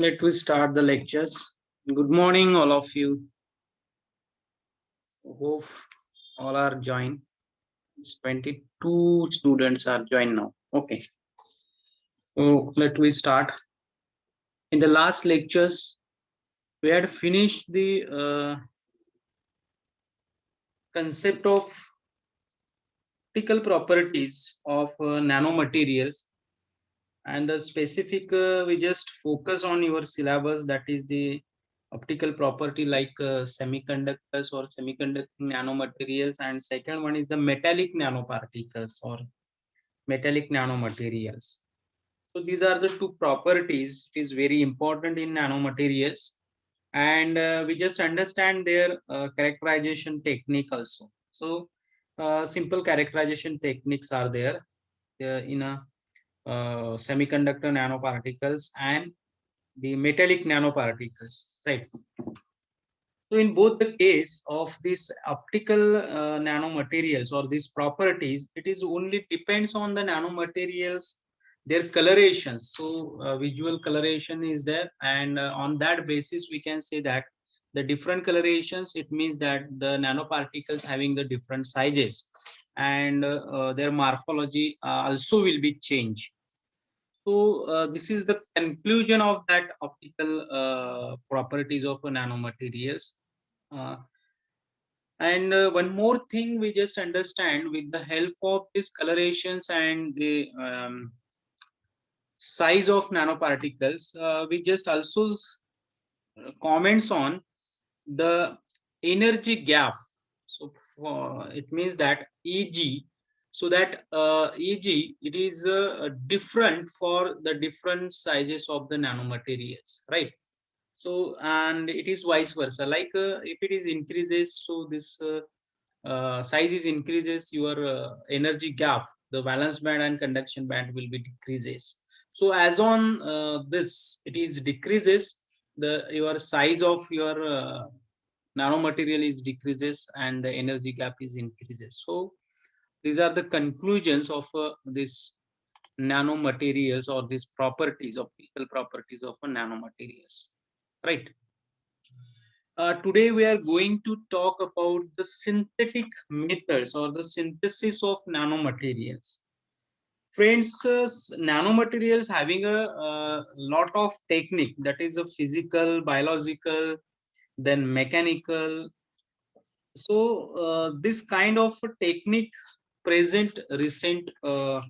Let we start the lectures. Good morning, all of you. Hope all are joined. It's 22 students are joined now. Okay. So let we start. In the last lectures, we had finished the concept of optical properties of nanomaterials, and the specific we just focus on your syllabus, that is the optical property like semiconductors or semiconducting nanomaterials, and second one is the metallic nanoparticles or metallic nanomaterials. So these are the two properties. It is very important in nanomaterials, and we just understand their characterization technique also. So simple characterization techniques are there in a semiconductor nanoparticles and the metallic nanoparticles, right? So in both the case of these optical nanomaterials or these properties, it is only depends on the nanomaterials, their colorations. So visual coloration is there, and on that basis, we can say that the different colorations, it means that the nanoparticles having the different sizes, and their morphology also will be changed. So this is the conclusion of that optical properties of nanomaterials. Uh, and one more thing we just understand with the help of these colorations and the size of nanoparticles, we just also comments on the energy gap. So it means that EG, so that EG, it is different for the different sizes of the nanomaterials, right? So, and it is vice versa, like if it is increases, so this size is increases, your energy gap, the valence band and conduction band will be decreases. So as on this it is decreases, the your size of your nanomaterial is decreases and the energy gap is increases. So these are the conclusions of this nanomaterials or these properties, optical properties of nanomaterials, right? Today we are going to talk about the synthetic methods or the synthesis of nanomaterials. Friends, nanomaterials having a lot of technique, that is a physical, biological, then mechanical. So this kind of a technique present recent uh,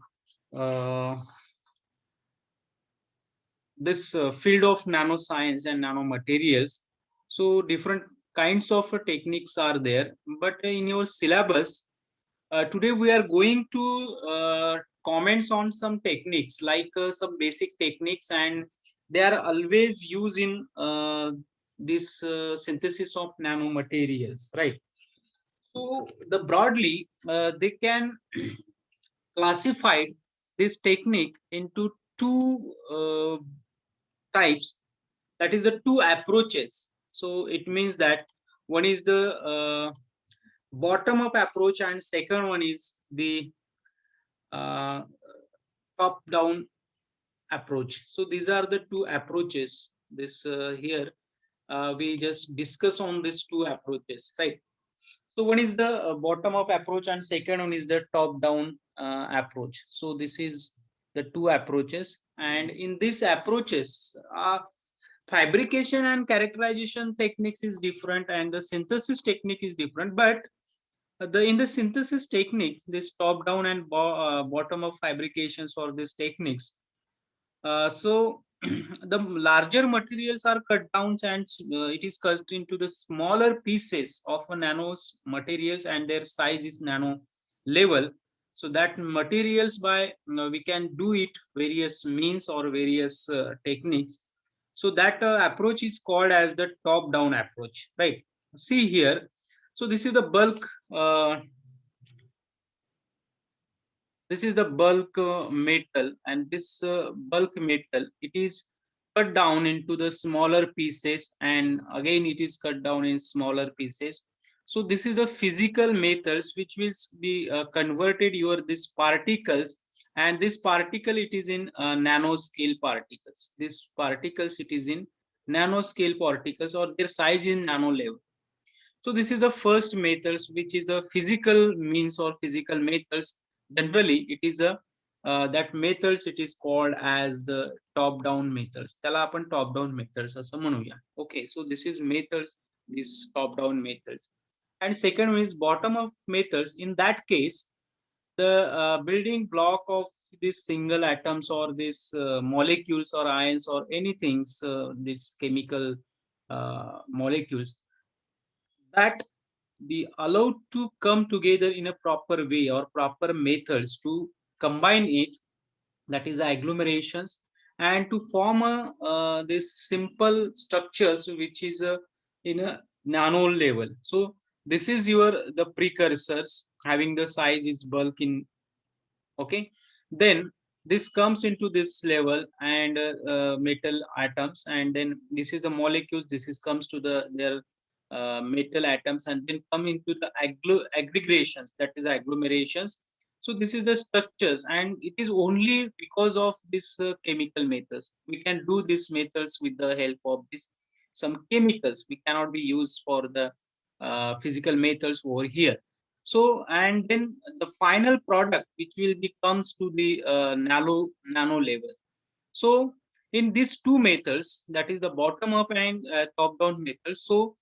this field of nanoscience and nanomaterials. So different kinds of techniques are there, but in your syllabus today we are going to comments on some techniques like some basic techniques, and they are always used in this synthesis of nanomaterials, right? So the broadly they can classify this technique into two types, that is the two approaches. So it means that one is the bottom up approach and second one is the uh, top down approach. So these are the two approaches. This here we just discuss on these two approaches, right? So one is the bottom up approach and second one is the top down approach. So this is the two approaches, and in these approaches fabrication and characterization techniques is different and the synthesis technique is different, but the in the synthesis technique, this top down and bottom up fabrications or these techniques, so the larger materials are cut down and it is cut into the smaller pieces of a nano materials and their size is nano level. So that materials by we can do it various means or various techniques. So that approach is called as the top down approach, right? See here. So this is the bulk this is the bulk metal, and this bulk metal, it is cut down into the smaller pieces, and again it is cut down in smaller pieces. So this is a physical methods which will be converted your these particles and this particle, it is in nanoscale particles. This particles, it is in nanoscale particles, or their size in nano level. So this is the first methods, which is the physical means or physical methods. Generally, it is a that methods, it is called as the top down methods. त्याला आपण top down methods असं म्हणूया. Okay, so this is methods, this top down methods. And second is bottom up methods. In that case, the building block of these single atoms or these molecules or ions or anything, these chemical molecules, that be allowed to come together in a proper way or proper methods to combine it, that is agglomerations, and to form a this simple structures which is in a nano level. So this is your the precursors having the size is bulk in. Okay, then this comes into this level, and metal atoms, and then this is the molecules, this is comes to the their metal atoms, and then come into the aggregations, that is agglomerations. So this is the structures, and it is only because of this chemical methods we can do these methods with the help of this some chemicals. We cannot be used for the physical methods over here. So, and then the final product which will be comes to the nano level. So in these two methods, that is the bottom up and top down methods. So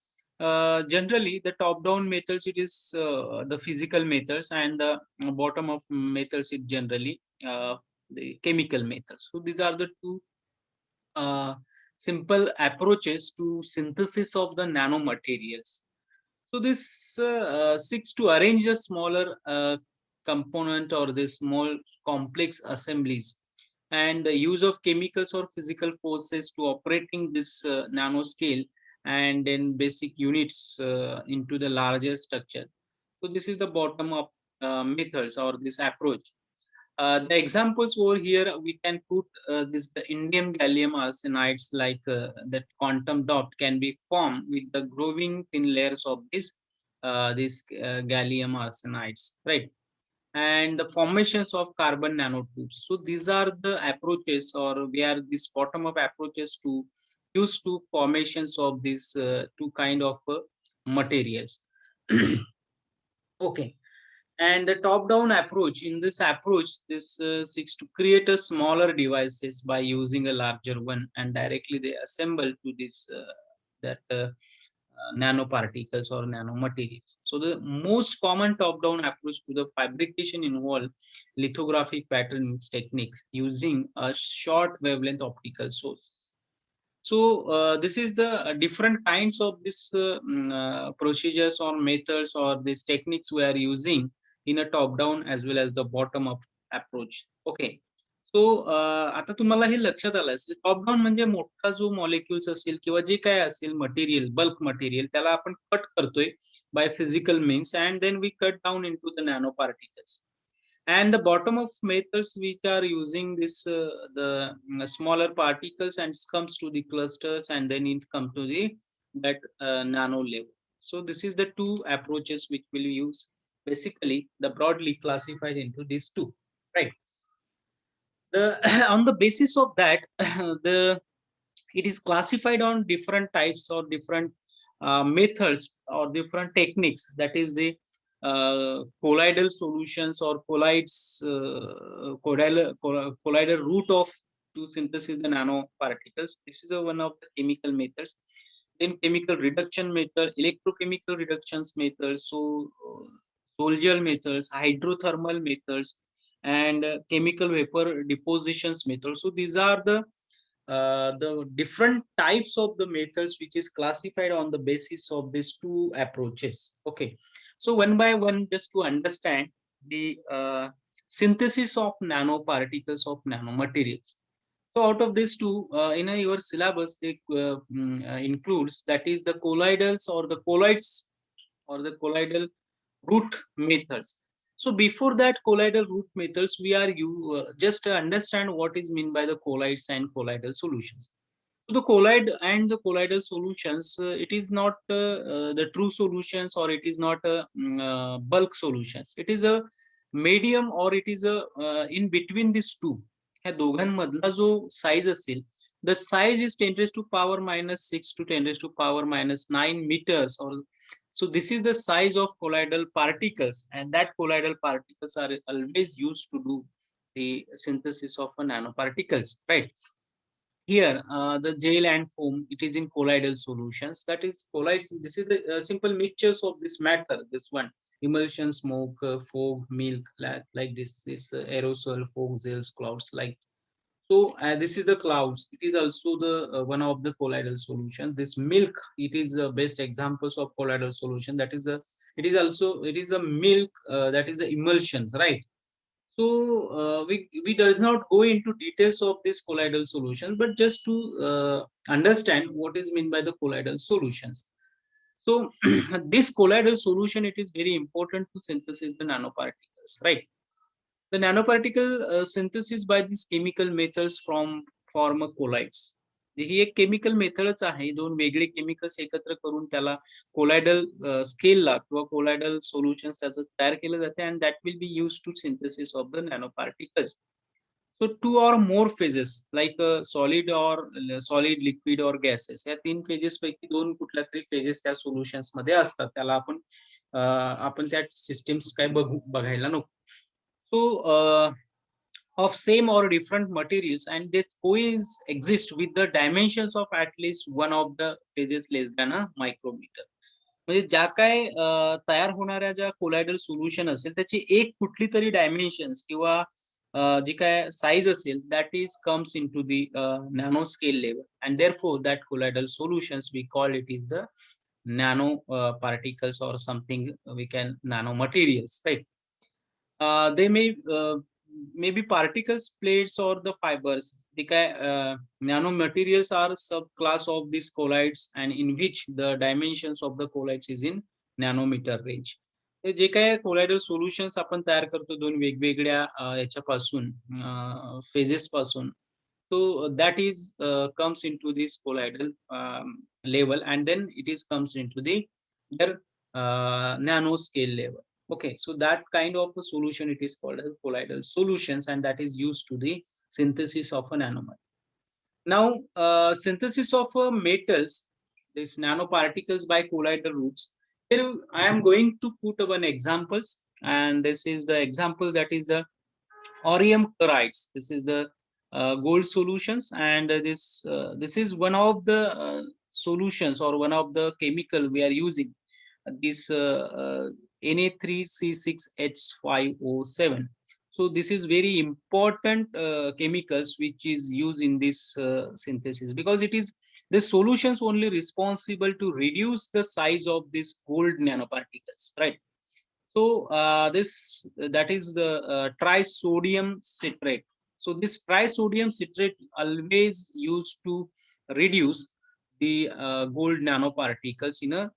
generally the top down methods, it is the physical methods, and the bottom up methods, it generally the chemical methods. So these are the two simple approaches to synthesis of the nanomaterials. So this seeks to arrange a smaller component or the small complex assemblies, and the use of chemicals or physical forces to operating this nanoscale and then basic units into the larger structure. So this is the bottom up methods or this approach. The examples over here, we can put this the indium gallium arsenides, like that quantum dot can be formed with the growing thin layers of this gallium arsenides, right? And the formations of carbon nanotubes. So these are the approaches, or where this bottom up approaches to use to formations of these two kind of materials. Okay, and the top down approach, in this approach, this seeks to create a smaller devices by using a larger one, and directly they assemble to this that nanoparticles or nanomaterials. So the most common top down approach to the fabrication involve lithographic patterns techniques using a short wavelength optical source. So this is the different kinds of this procedures or methods or these techniques we are using in a top down as well as the bottom up approach. Okay, सो आता तुम्हाला हे लक्षात आलं असेल, top down म्हणजे मोठा जो molecules असेल किंवा जे काय असेल मटेरियल, बल्क मटेरियल, त्याला आपण कट करतोय by physical means, and then we cut down into the nano particles. And the bottom of methods which are using this the smaller particles, and it comes to the clusters, and then it comes to the that nano level. So this is the two approaches which will use, basically the broadly classified into these two, right? The on the basis of that, the it is classified on different types or different methods or different techniques, that is the colloidal solutions or colloidal route of to synthesis the nanoparticles. This is one of the chemical methods. Then chemical reduction method, electrochemical reductions methods, so Solgel methods, hydrothermal methods, and chemical vapor depositions methods. So these are the different types of the methods which is classified on the basis of these two approaches. Okay, so one by one, just to understand the synthesis of nanoparticles of nanomaterials. So out of these two, in your syllabus, it includes, that is the colloidals or the colloids or the colloidal root methods. So before that colloidal root methods, we are you just understand what is meant by the colloids and colloidal solutions. So the colloid and the colloidal solutions, it is not the true solutions, or it is not bulk solutions. It is a medium or it is a in between these two. ह्या दोघांमधला जो size असेल, the size is 10 raised to power minus 6 to 10 raised to power minus 9 meters, or so this is the size of colloidal particles, and that colloidal particles are always used to do the synthesis of nanoparticles, right? Here, the gel and foam, it is in colloidal solutions. That is colloids. This is the simple mixtures of this matter. This one, emulsion, smoke, fog, milk, like this. This aerosol, fog, gels, clouds. Like so, this is the clouds. It is also the one of the colloidal solutions. This milk, it is the best examples of colloidal solution. That is the. It is also it is a milk that is the emulsion, right? So we does not go into details of this colloidal solution, but just to understand what is meant by the colloidal solutions. So this colloidal solution, it is very important to synthesis the nanoparticles, right? The nanoparticle synthesis by these chemical methods from form colloids. ही एक chemical मेथडच आहे, दोन वेगळे chemicals एकत्र करून त्याला कोलायडल स्केलला किंवा कोलायडल solutions त्याचं तयार केलं जाते, and that will be used to synthesis of the nanoparticles. So two or more phases like solid or solid, liquid or gases, या तीन फेजेस पैकी दोन कुठल्या तरी फेजेस त्या सोल्युशन्स मध्ये असतात, त्याला आपण त्या सिस्टम्स काय बघायला नको. So of same or different materials, and this coexist with the dimensions of at least one of the phases less than a micrometer. म्हणजे ज्या काय तयार होणाऱ्या ज्या कोलायडल सोल्युशन असेल त्याची एक कुठली तरी डायमेन्शन्स किंवा जी काय साईज असेल, that is comes in to the nano scale level, and therefore that colloidal solutions we call it is the nano particles or something we can nano materials, right? They may be particles, plates, or the fibers. The nanomaterials are subclass of these colloids, and in which the dimensions of the colloids is in nanometer range. जे काय कोलायडल solutions आपण तयार करतो दोन वेगवेगळ्या याच्यापासून phases पासून, so that is comes into this colloidal level, and then it is comes into the their nanoscale level. Okay, so that kind of a solution, it is called as colloidal solutions, and that is used to the synthesis of an nanomaterial. Now, synthesis of metals, these nanoparticles by colloidal routes. Here I am going to put one examples, and this is the examples, that is the Orium chlorides. This is the gold solutions, and this is one of the solutions or one of the chemical we are using. This Na3C6H5O7. So this is very important chemicals which is used in this synthesis, because it is the solutions only responsible to reduce the size of these gold nanoparticles, right? So this that is the trisodium citrate. So this trisodium citrate always used to reduce the gold nanoparticles in a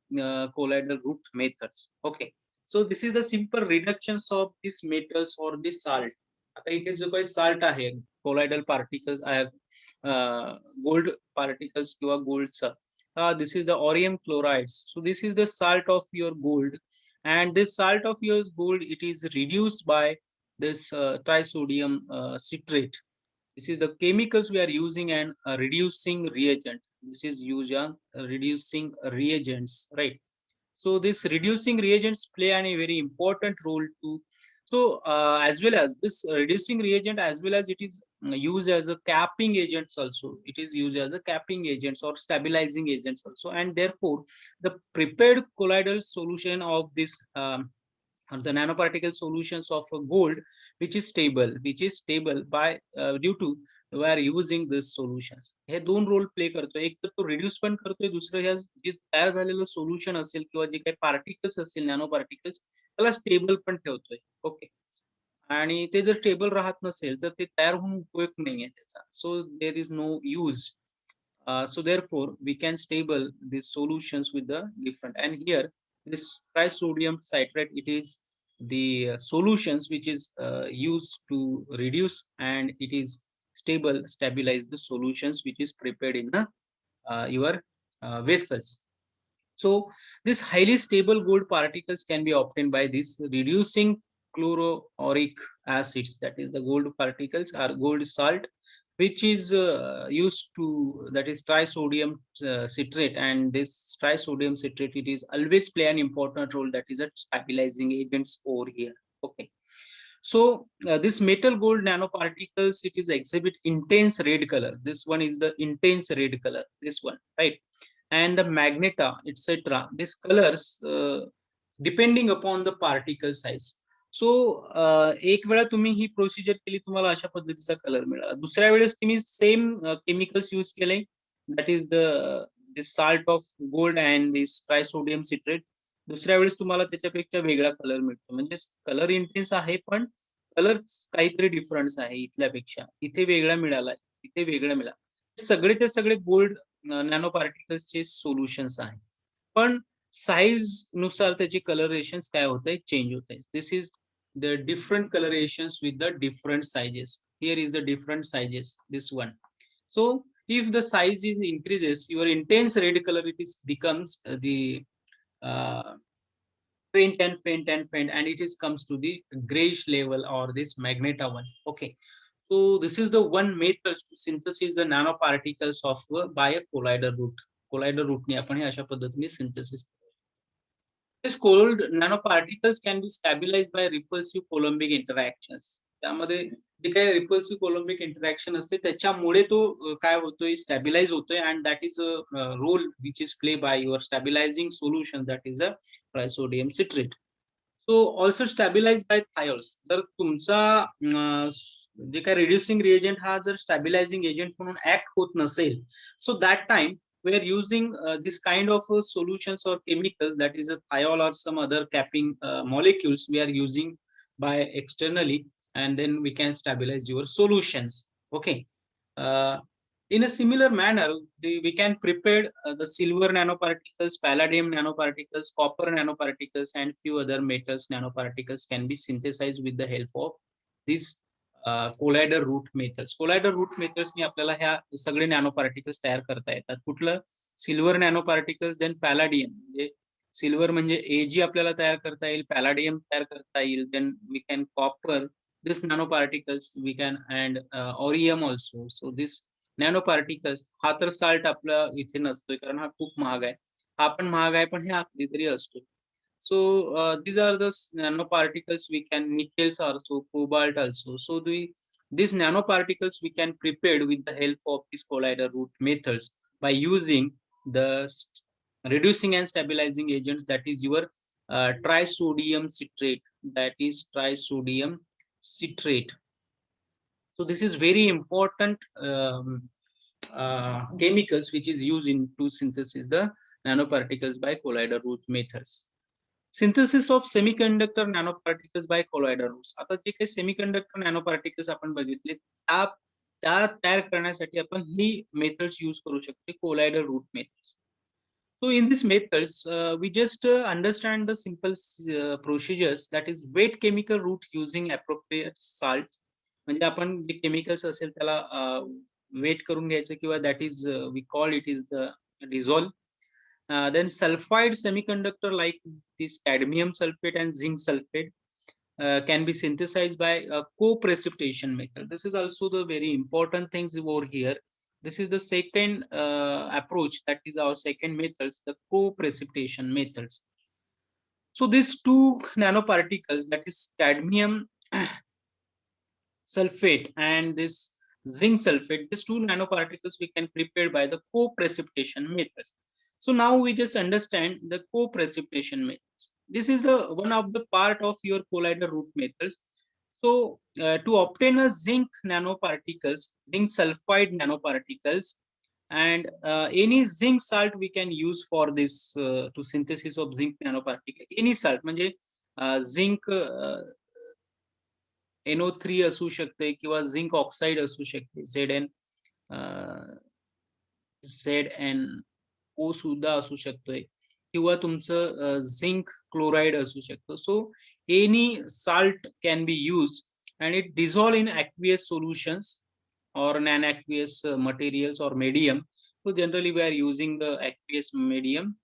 colloidal route methods. Okay, so this is a simple reductions of these metals or this salt. आता इथे जो काही salt आहे, colloidal particles, gold particles किंवा goldचा, this is the Orium chlorides. So this is the salt of your gold, and this salt of yours gold, it is reduced by this trisodium citrate. This is the chemicals we are using, and reducing reagent. This is used on reducing reagents, right? So this reducing reagents play a very important role too. So as well as this reducing reagent, as well as it is used as a capping agents also. It is used as a capping agents or stabilizing agents also, and therefore the prepared colloidal solution of this the nanoparticle solutions of gold, which is stable by due to we are using these solutions. हे दोन role play करतो, एक तर तो reduce पण करतोय, दुसरं ह्या जे तयार झालेलं सोल्युशन असेल किंवा जे काही पार्टिकल्स असतील नॅनो पार्टिकल्स, त्याला स्टेबल पण ठेवतोय. ओके, आणि ते जर स्टेबल राहत नसेल तर ते तयार होऊन उपयोग नाहीये त्याचा. So there is no use. So therefore we can stable these solutions with the different, and here this trisodium citrate, it is the solutions which is used to reduce, and it is stabilize the solutions which is prepared in the your vessels. So this highly stable gold particles can be obtained by this reducing chloroauric acids, that is the gold particles or gold salt, which is used to, that is trisodium citrate, and this trisodium citrate, it is always play an important role, that is a stabilizing agents over here. Okay, so this metal gold nanoparticles, it is exhibit intense red color. This one is the intense red color, this one, right? And the magneta, etc. These colors depending upon the particle size. सो एक वेळा तुम्ही ही procedure केली, तुम्हाला अशा पद्धतीचा colour मिळाला. दुसऱ्या वेळेस तुम्ही सेम केमिकल्स यूज केले, that is this salt of gold and this trisodium citrate. दुसऱ्या वेळेस तुम्हाला त्याच्यापेक्षा वेगळा कलर मिळतो. म्हणजे कलर इंटेन्स आहे, पण कलर काहीतरी डिफरन्स आहे इथल्यापेक्षा. इथे वेगळा मिळाला, इथे वेगळा मिळाला. सगळे ते सगळे गोल्ड नॅनो पार्टिकल्सचे सोल्युशन्स आहे, पण साइज नुसार त्याची कलरेशन्स काय होत आहे, चेंज होत आहे. This is the different colourations with the different sizes. Here is the different sizes, this one. So if the size is increases, your intense red color, it is becomes the faint and faint and faint, and it is comes to the grayish level or this magneta one. Okay, so this is the one method to synthesis the nanoparticles of by a collider route. Collider route ने आपण हे अशा पद्धतीने synthesis. These cold nanoparticles can be stabilized by repulsive Coulombic interactions. त्यामध्ये जे काही repulsive coulombic interaction असते, त्याच्यामुळे तो काय होतोय, स्टॅबिलाइज होतोय, and that is a role which is play by your stabilising solution, that is a trisodium citrate. So also stabilise by thiols. जर तुमचा जे काही रिड्युसिंग रिएजंट हा जर स्टॅबिलायझिंग एजंट म्हणून ऍक्ट होत नसेल, so that time we are using this kind of solutions or chemicals, that is a thiol or some other capping molecules we are using by externally, and then we can stabilize your solutions. Okay, in a similar manner, we can prepare the silver nanoparticles, palladium nanoparticles, copper nanoparticles, and few other metals nanoparticles can be synthesized with the help of these collider route methods. Collider route मेथड्सनी आपल्याला ह्या सगळे nano particles तयार करता येतात. कुठलं, silver nano particles, then palladium. म्हणजे silver म्हणजे एजी आपल्याला तयार करता येईल, पॅलाडियम तयार करता येईल, then we can copper this nano particles we can, and aurium also. So this nano particles, हा तर साल्ट आपला इथे नसतोय कारण हा खूप महाग आहे, हा पण महाग आहे, पण हे कधीतरी असतो. So these are the nanoparticles we can, nickels also, cobalt also. So these nanoparticles we can prepare with the help of these collider route methods by using the reducing and stabilizing agents, that is your trisodium citrate, that is trisodium citrate. So this is very important chemicals which is used in to synthesis the nanoparticles by collider route methods. Synthesis of semiconductor nanoparticles by collider routes. आता जे काही semiconductor नॅनोपार्टिकल्स आपण बघितले, त्या तयार करण्यासाठी आपण ही methods use करू शकतो, collider route methods. So in these methods, we just understand the simple procedures, that is wet chemical route using appropriate salts. म्हणजे आपण जे केमिकल्स असेल त्याला वेट करून घ्यायचं, किंवा that is we call it is the dissolve. Then sulfide semiconductor like this cadmium sulfate and zinc sulfate can be synthesized by a co-precipitation method. This is also the very important things over here. This is the second approach, that is our second methods, the co-precipitation methods. So these two nanoparticles, that is cadmium sulfate and this zinc sulfate, these two nanoparticles we can prepare by the co-precipitation methods. So now we just understand the co-precipitation methods. This is the one of the part of your collider route methods. So to obtain a zinc nanoparticles, zinc sulfide nanoparticles, and any zinc salt we can use for this to synthesis of zinc nanoparticle. Any salt, म्हणजे zinc NO3 असू शकते, किंवा zinc oxide असू शकते, ZnO सुद्धा असू शकतोय, किंवा तुमचं झिंक क्लोराइड असू शकतो. So any salt can be use and it dissolve in aqueous solutions or non-aqueous materials or medium. So generally we are using the aqueous medium,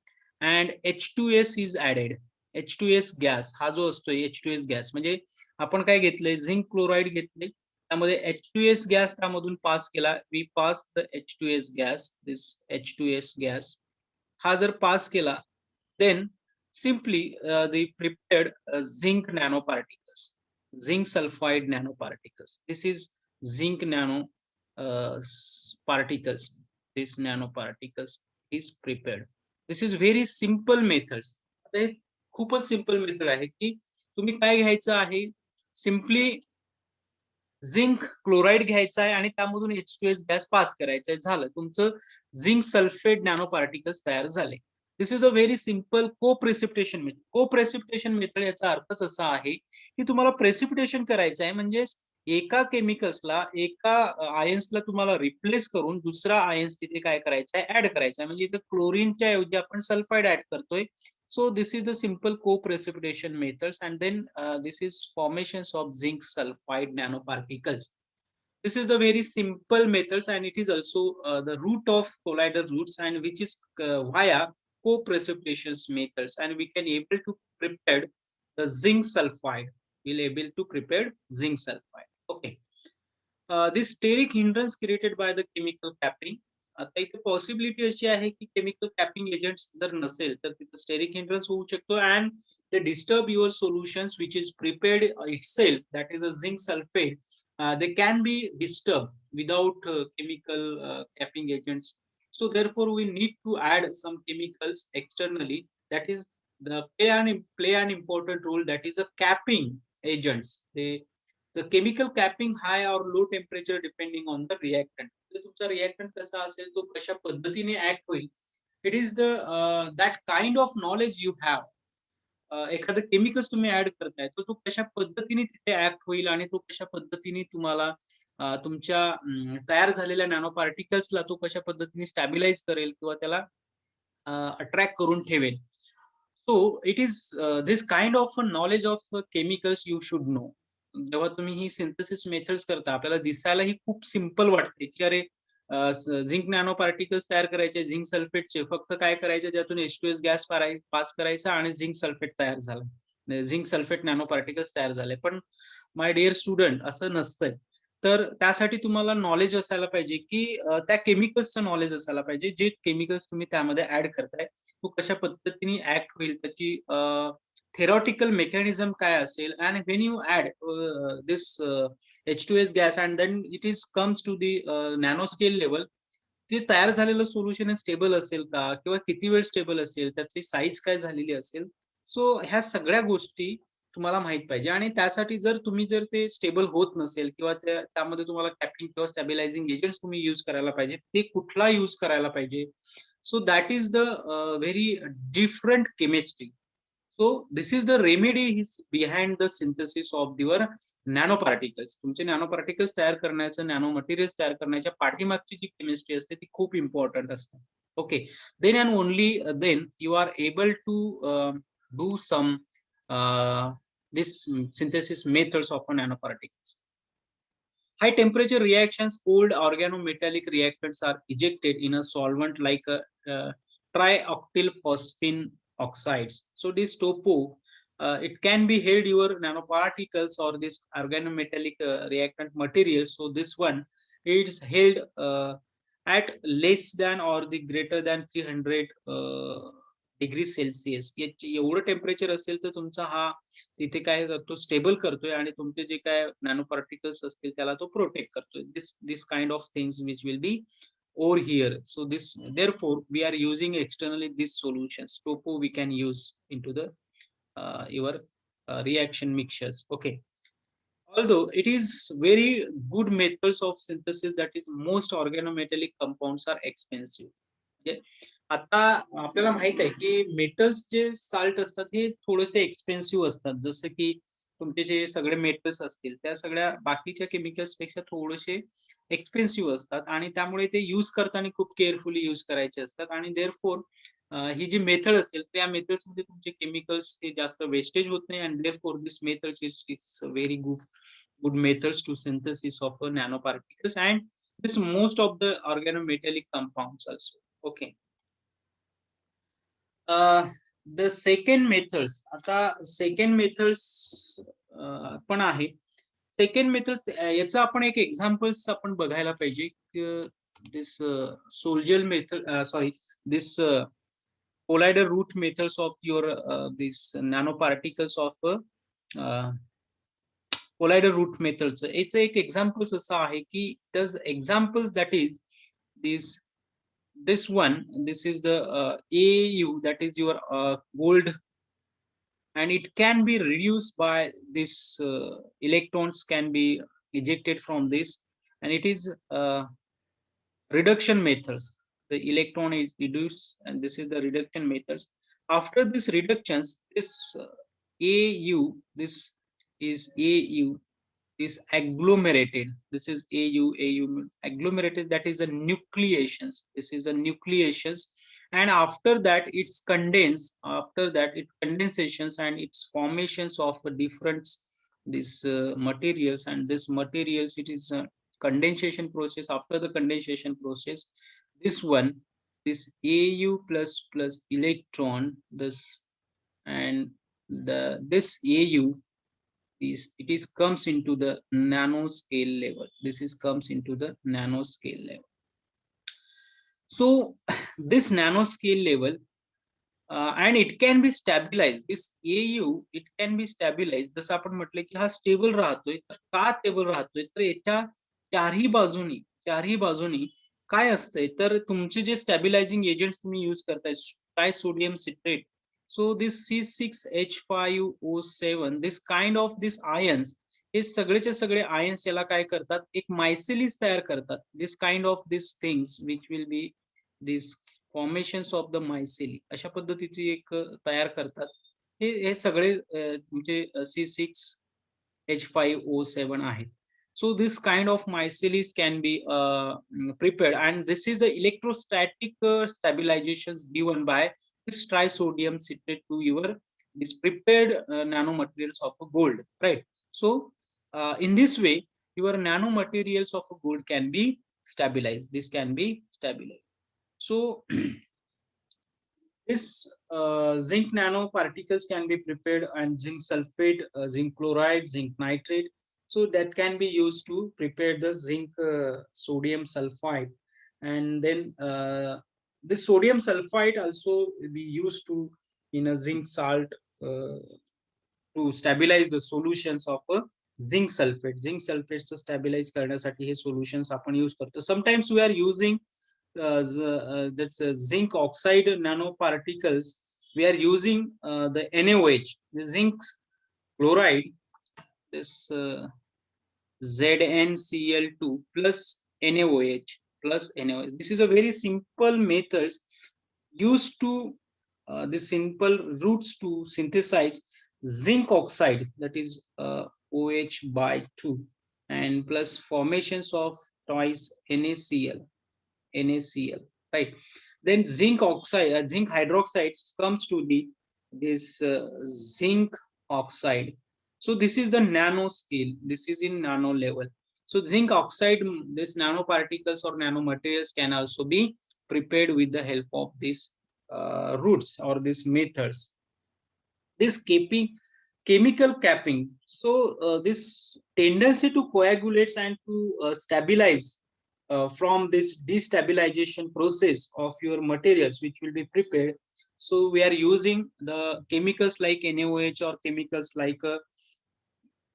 and H2S is added. H2S gas हा जो असतो, H2S gas म्हणजे आपण काय घेतलंय, zinc chloride घेतले, त्यामध्ये H2S gas त्यामधून पास केला. We pass the H2S gas, this H2S gas. हा जर पास केला, then simply they prepared zinc nanoparticles, zinc sulfide nanoparticles. This is zinc nano particles. This nanoparticles is prepared. This is very simple methods. आता हे खूपच simple method आहे की तुम्ही काय घ्यायचं आहे, सिम्पली झिंक क्लोराईड घ्यायचा आहे आणि त्यामधून H2S गॅस पास करायचा आहे, झालं तुमचं झिंक सल्फेट नॅनो पार्टिकल्स तयार झाले. This is a very simple को प्रेसिपिटेशन मेथड. को प्रेसिपिटेशन मेथड याचा अर्थच असा आहे की तुम्हाला प्रेसिपिटेशन करायचं आहे, म्हणजे एका केमिकल्सला, एका आयन्सला तुम्हाला रिप्लेस करून दुसरा आयन्स तिथे काय करायचा आहे, ऍड करायचा आहे. म्हणजे इथे क्लोरीनच्या ऐवजी आपण सल्फाइड ऍड करतोय. So this is the simple co-precipitation methods, and then this is formations of zinc sulfide nanoparticles. This is the very simple methods, and it is also the root of colloidal roots, and which is via co-precipitation methods, and we can able to prepare the zinc sulfide. We'll able to prepare zinc sulfide. Okay. This steric hindrance created by the chemical capping. आता इथे possibility अशी आहे की chemical capping agents जर नसेल तर तिथे steric hindrance होऊ शकतो, and they disturb your solutions which is prepared itself, that is a zinc sulphate. They can be disturbed without chemical capping agents. So therefore we need to add some chemicals externally, that is play an important role, that is a capping agents. The chemical capping high or low temperature depending on the reactant. तर तुमचा reactant कसा असेल, तो कशा पद्धतीने act होईल, it is the that kind of knowledge you have. एखादं chemicals तुम्ही ऍड करताय तर तो कशा पद्धतीने तिथे ऍक्ट होईल आणि तो कशा पद्धतीने तुम्हाला तुमच्या तयार झालेल्या नॅनो पार्टिकल्सला तो कशा पद्धतीने स्टॅबिलाइज करेल किंवा त्याला अट्रॅक्ट करून ठेवेल. सो it is this kind of knowledge of chemicals you should know. जेव्हा तुम्ही ही सिंथेसिस मेथड्स करता, आपल्याला दिसायला ही खूप सिंपल वाटते की अरे झिंक नॅनो पार्टिकल्स तयार करायचे झिंक सल्फेटचे, फक्त काय करायचे, त्यातून H2S गॅस पास करायचा आणि झिंक सल्फेट तयार झाला, झिंक सल्फेट नॅनो पार्टिकल्स तयार झाले. पण माय डिअर स्टुडंट, असं नसतंय. तर त्यासाठी तुम्हाला नॉलेज असायला पाहिजे की त्या केमिकल्सचं नॉलेज असायला पाहिजे, जे केमिकल्स तुम्ही त्यामध्ये ऍड करताय तो कशा पद्धतीने ऍक्ट होईल, त्याची theoretical mechanism काय असेल, and when you add this H2S gas and then it is comes to the nanoscale level, ते तयार झालेलं सोल्युशन स्टेबल असेल का, किंवा किती वेळ स्टेबल असेल, त्याची साईज काय झालेली असेल. सो ह्या सगळ्या गोष्टी तुम्हाला माहित पाहिजे, आणि त्यासाठी जर तुम्ही जर ते स्टेबल होत नसेल किंवा त्यामध्ये तुम्हाला कॅपिंग किंवा स्टॅबिलायझिंग एजंट्स तुम्ही यूज करायला पाहिजे, ते कुठला यूज करायला पाहिजे. So that is the very different chemistry. So this is the remedy is behind the synthesis of your nanoparticles. तुमचे नॅनोपार्टिकल्स तयार करण्याचं, नॅनो मटेरियल्स तयार करण्याच्या पाठीमागची जी केमिस्ट्री असते ती खूप इम्पॉर्टंट असते. Okay, then and only then you are able to do some this synthesis methods of nanoparticles. High temperature reactions, cold organometallic reactants are ejected in a solvent like a trioctyl phosphine oxides. So this topo, it can be held your nanoparticles or this organometallic reactant materials. So this one is held at less than or the greater than 300 degree Celsius. एवढं temperature असेल तर तुमचा हा तिथे काय करतो, stable करतोय, आणि तुमचे जे काय नॅनो पार्टिकल्स असतील त्याला तो प्रोटेक्ट करतोय. This kind of things which will B over here. So this, therefore we are using externally these solutions. Topo we can use into the your reaction mixtures. Okay, although it is very good methods of synthesis, that is most organometallic compounds are expensive. Okay, आता आपल्याला माहित आहे की metals जे salt असतात हे थोडेसे expensive असतात, जसं की तुमचे जे सगळे मेटल्स असतील त्या सगळ्या बाकीच्या केमिकल्स पेक्षा थोडेसे एक्सपेन्सिव्ह असतात, आणि त्यामुळे ते यूज करताना खूप केअरफुली यूज करायचे असतात. आणि देअरफोर ही जी मेथड असेल त्या मेथड्स मध्ये तुमचे केमिकल्स हे जास्त वेस्टेज होत नाही, and therefore this methods is very good methods to synthesis of nano particles and this most of the organometallic compounds also. Okay, the second methods, आता second methods पण आहे. सेकंड मेथड याचा आपण एक examples आपण बघायला पाहिजे. This soldier method, sorry, this collider root methods of your these nanoparticles of collider root methods. It's एक examples असं आहे की does examples that is this one, this is the AU, that is your gold, and it can be reduced by this electrons can be ejected from this, and it is reduction methods. The electron is reduced, and this is the reduction methods. After this reductions, this AU, this is AU, is agglomerated. This is AU agglomerated. That is a nucleations. This is a nucleations, and after that it's condensed. After that it condensations and its formations of different these materials, and this materials it is condensation process. After the condensation process, this one, this AU plus electron, this and this AU is it is comes into the nanoscale level. This is comes into the nanoscale level. So this nanoscale level, and it can be stabilized. This AU it can be stabilized. जसं आपण म्हटलं की हा stable राहतोय. तर का stable राहतोय? तर याच्या चारही बाजूनी काय असतंय, तर तुमचे जे स्टॅबिलायझिंग एजंट्स तुम्ही यूज करताय, trisodium citrate. So this C6H5O7, this kind of this ions, हे सगळेचे सगळे आयन्स याला काय करतात, एक मायसेलिस तयार करतात. This kind of this things which will be this formations of the micelle, अशा पद्धतीची एक तयार करतात. हे सगळे तुमचे C6H5O7 आहेत. So this kind of micellaries can be prepared, and this is the electrostatic stabilizations given by this trisodium citrate to your this prepared nanomaterials of gold, right? So in this way your nanomaterials of gold can be stabilized. This can be stabilized. So this zinc nanoparticles can be prepared, and zinc sulfate, zinc chloride, zinc nitrate. So that can be used to prepare the zinc sodium sulfide. And then this sodium sulfide also be used to in a zinc salt to stabilize the solutions of a zinc sulfate. Zinc sulfate to stabilize करण्यासाठी हे solutions आपण use करतो. Sometimes we are using that's zinc oxide nanoparticles. We are using the NaOH, the zinc chloride, this ZnCl2 plus NaOH plus NaOH. This is a very simple methods used to the simple routes to synthesize zinc oxide, that is OH by 2, and plus formations of twice NaCl, right? Then zinc oxide, zinc hydroxide comes to the this zinc oxide. So this is the nano scale. This is in nano level. So zinc oxide, this nanoparticles or nanomaterials can also be prepared with the help of these routes or these methods. This chemical capping. So this tendency to coagulate and to stabilize from this destabilization process of your materials which will be prepared. So we are using the chemicals like NaOH or chemicals like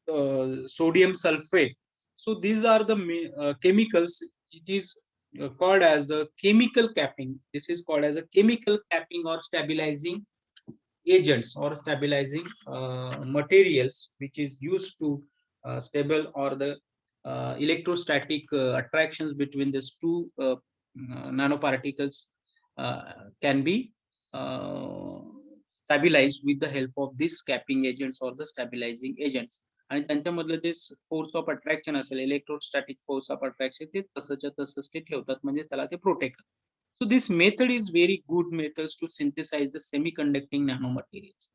sodium sulfate. So these are the chemicals. It is called as the chemical capping. This is called as a chemical capping or stabilizing agents or stabilizing materials which is used to stable or the electrostatic attractions between these two nanoparticles can be stabilized with the help of these capping agents or the stabilizing agents. आणि त्यांच्यामधलं जे force of attraction असेल, electrostatic force of attraction, ते तसंच्या तसंच ते ठेवतात, म्हणजे त्याला ते protect. So this method is very good methods to synthesize the semiconducting nanomaterials,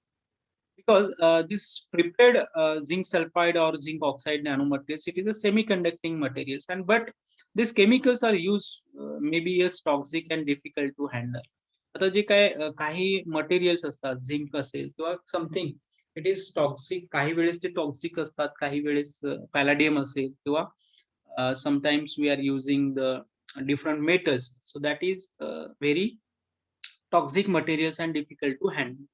because this prepared zinc sulfide or zinc oxide nanomaterials, it is a semiconducting materials, and but these chemicals are used maybe as toxic and difficult to handle. आता जे काही materials असतात, zinc असेल किंवा something, it is toxic. काही वेळेस ते toxic असतात, काही वेळेस पॅलाडियम असेल किंवा sometimes we are using the different metals, so that is very toxic materials and difficult to handle.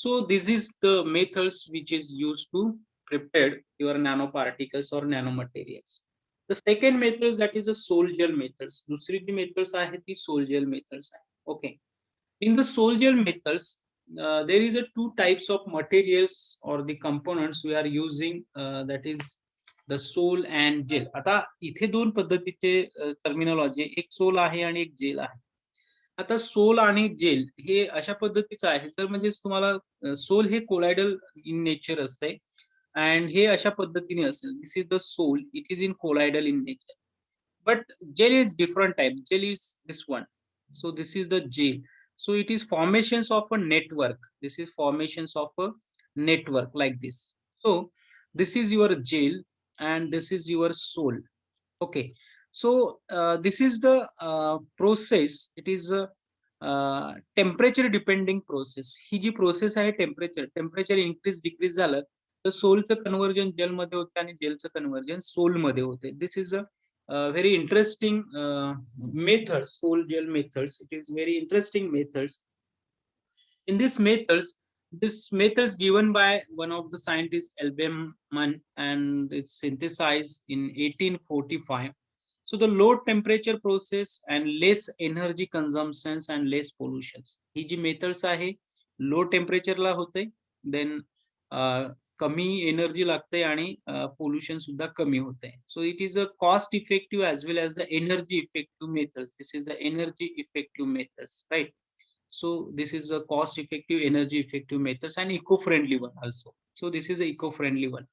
So this is the methods which is used to prepare your nanoparticles or nanomaterials. The second methods, that is a sol gel methods. दुसरी जी methods आहे ती sol gel methods आहे. Okay. In the sol gel methods, there is a two types of materials or the components we are using, that is the sol and gel. आता इथे दोन पद्धतीचे terminology, एक soul आहे आणि एक जेल आहे. आता सोल आणि जेल हे अशा पद्धतीचं आहे, जर म्हणजे तुम्हाला सोल हे कोलायडल इन नेचर असते अँड हे अशा पद्धतीने असेल. This is the sol, it is in colloidal in nature. But gel is different type. Gel is this one. So this is the gel. So it is formations of a network. This is formations of a network like this. So this is your gel and this is your sol. Okay. So this is the process. It is a temperature depending process. ही जी process आहे temperature increase decrease झालं तर सोलचं conversion jail मध्ये होते आणि जेलचं conversion soul मध्ये होते. This is a very interesting methods, sol gel methods. It is very interesting methods. In this methods given by one of the scientists, Elbermann, and it's synthesized in 1845. So the low temperature process and less energy consumptions and less pollutions. ही जी methods आहे low temperature ला होते, then कमी energy लागते आणि pollution सुद्धा कमी होते. So it is a cost effective as well as the energy effective methods. This is the energy effective methods, right? So this is a cost effective, energy effective methods and eco friendly one also. So this is a eco friendly one.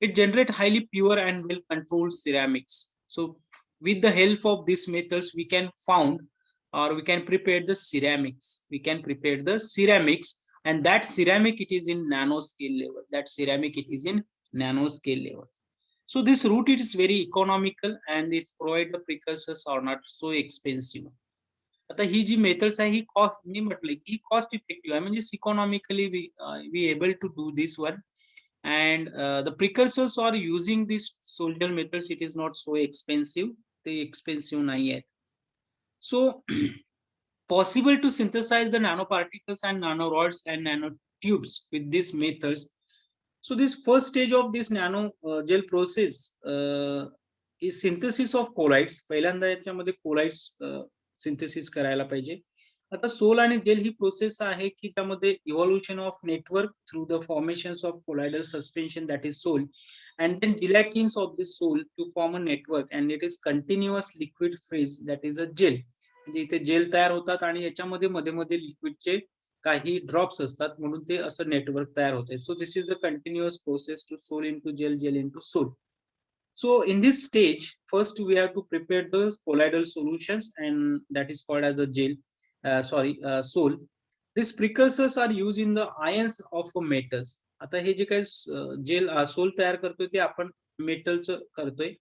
It generates highly pure and well controlled ceramics. So with the help of these methods we can found or we can prepare the ceramics. We can prepare the ceramics, and that ceramic it is in nanoscale level. That ceramic it is in nanoscale level. So this route it is very economical and it's provide the precursors are not so expensive. आता ही जी methods आहे ही cost, मी म्हटलं की cost effective आहे, म्हणजे economically we able to do this one. And the precursors are using this sol gel methods, it is not so expensive. ते expensive नाही आहेत. सो possible to synthesize the nanoparticles and nanorods and nanotubes with these methods. So this first stage of this nano gel process is synthesis of colloids. पहिल्यांदा याच्यामध्ये colloids synthesis करायला पाहिजे. आता soul आणि jail ही process आहे की त्यामध्ये evolution of network through the formations of colloidal suspension, that is sol, and then gelatins of this sol to form a network, and it is continuous liquid phase, that is a gel. म्हणजे इथे jail तयार होतात आणि याच्यामध्ये मध्ये मध्ये लिक्विडचे काही drops असतात म्हणून ते असं नेटवर्क तयार होते. So this is the continuous process to sol into gel, gel into sol. So in this stage, first we have to prepare the colloidal solutions, and that is called as a gel, sol. These precursors are used in the ions of metals. आता हे जे काही gel sol तयार करतोय ते आपण मेटलचं करतोय.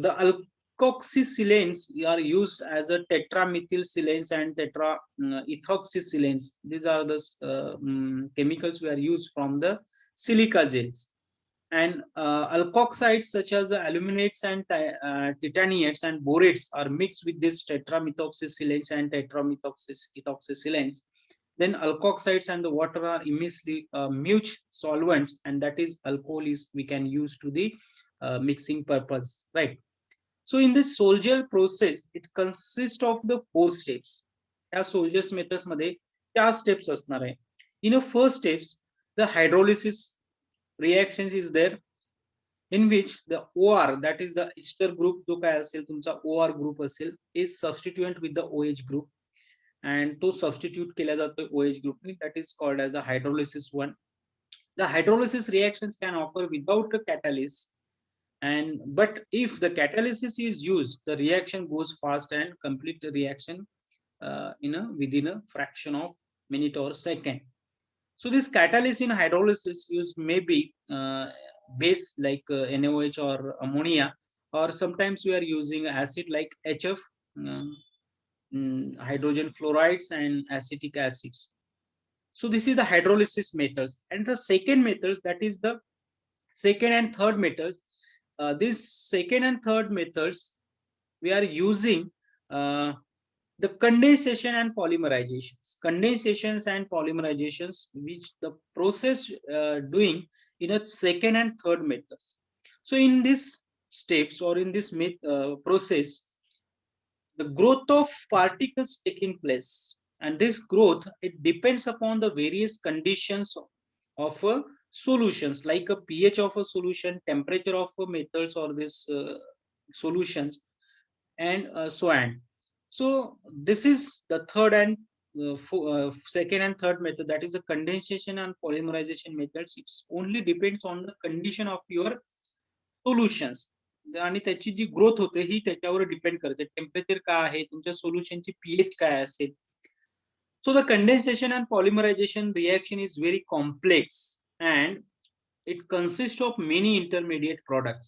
The alkoxysilanes are used as a tetramethylsilanes and tetraethoxysilanes. These are the chemicals we are used from the silica gels. And alkoxides such as aluminates and titaniates and borates are mixed with this tetramethoxysilanes and tetramethoxysilanes. Then alkoxides and the water are immensely much solvents, and that is alcohol is we can use to the mixing purpose, right? So in this sol gel process, it consists of the 4 steps. या solgers methods मध्ये 4 steps असणार आहे. In the first steps, the hydrolysis reactions is there, in which the OR, that is the ester group जो काय असेल तुमचा OR group असेल, is substituent with the OH group, and तो substitute केला जातो OH group ने, that is called as the hydrolysis one. The hydrolysis reactions can occur without a catalyst, and but if the catalysis is used, the reaction goes fast and complete the reaction within a fraction of minute or second. So this catalyst in hydrolysis use may be base like NaOH or ammonia, or sometimes we are using acid like HF, hydrogen fluorides and acetic acids. So this is the hydrolysis methods, and the second methods, that is the second and third methods. This second and third methods, we are using the condensation and polymerizations. Condensations and polymerizations, which the process doing in a second and third methods. So in these steps, or in this process, the growth of particles taking place, and this growth, it depends upon the various conditions of solutions, like a pH of a solution, temperature of metals or this solutions, and so on. So this is the third and second and third method, that is the condensation and polymerization methods. It's only depends on the condition of your solutions, आणि त्याची जी growth होते ही त्याच्यावर depend करते, temperature काय आहे, तुमच्या सोल्युशनची pH काय असेल. So the condensation and polymerization reaction is very complex, and it consists of many intermediate products.